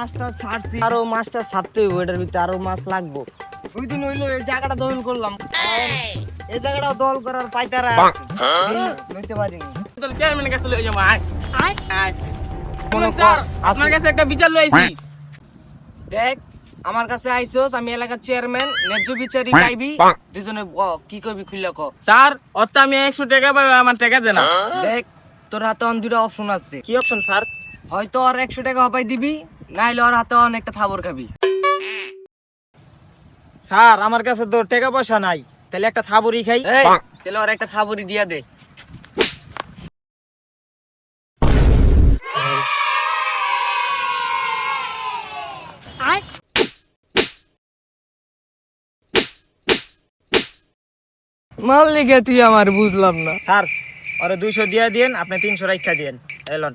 মাছটা ছাড়ছি, আরো মাছটা ছাড়তে হইব, এটার ভিতরে আরো মাছ লাগবো। দুই দিন হইলো এই জায়গাটা দখল করলাম, এই জায়গাটা দখল করার পাইতারা আছে, নইতে পারিনি। তোর চেয়ারম্যানের কাছে লই যাবো, আয় আয়। স্যার আপনার কাছে একটা বিচার লইছি। দেখ, আমার কাছে আইছস, আমি এলাকার চেয়ারম্যান, ন্যায্য বিচারই পাইবি। দুজনে কি করবি খুললা ক। স্যার অত আমি 100 টাকা পাই, আমার টাকা দেন না। দেখ, তোর হাতে অন দুটা অপশন আছে। কি অপশন স্যার? হয়তো আর 100 টাকা হপাই দিবি, নাইলে ওর হাতে অনেকটা থাবর খাবি। স্যার আমার কাছে তো টাকা পয়সা নাই, তাহলে একটা থাবড়ি খাই। এই, তাহলে ওর একটা থাবরি দিয়া দে। মাল লিখে তুই আমার বুঝলাম না। স্যার ওরে 200 দিয়া দিয়েন, আপনি 300 রাখা দিয়েন। এলন